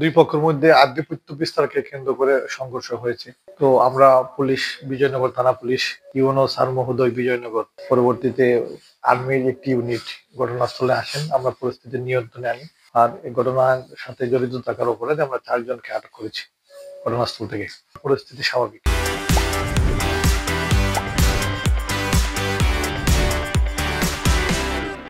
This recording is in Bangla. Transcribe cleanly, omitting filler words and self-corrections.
দুই পক্ষের মধ্যে আধিপত্য বিস্তারকে কেন্দ্র করে সংঘর্ষ হয়েছে। তো আমরা পুলিশ, বিজয়নগর থানা পুলিশ, ইউনো স্যার মহোদয় বিজয়নগর, পরবর্তীতে আর্মির একটি ইউনিট ঘটনাস্থলে আসেন। আমরা পরিস্থিতি নিয়ন্ত্রণে আনি। আর এই ঘটনার সাথে জড়িত থাকার অপরাধে আমরা 4 জনকে আটক করেছি ঘটনাস্থল থেকে। পরিস্থিতি স্বাভাবিক।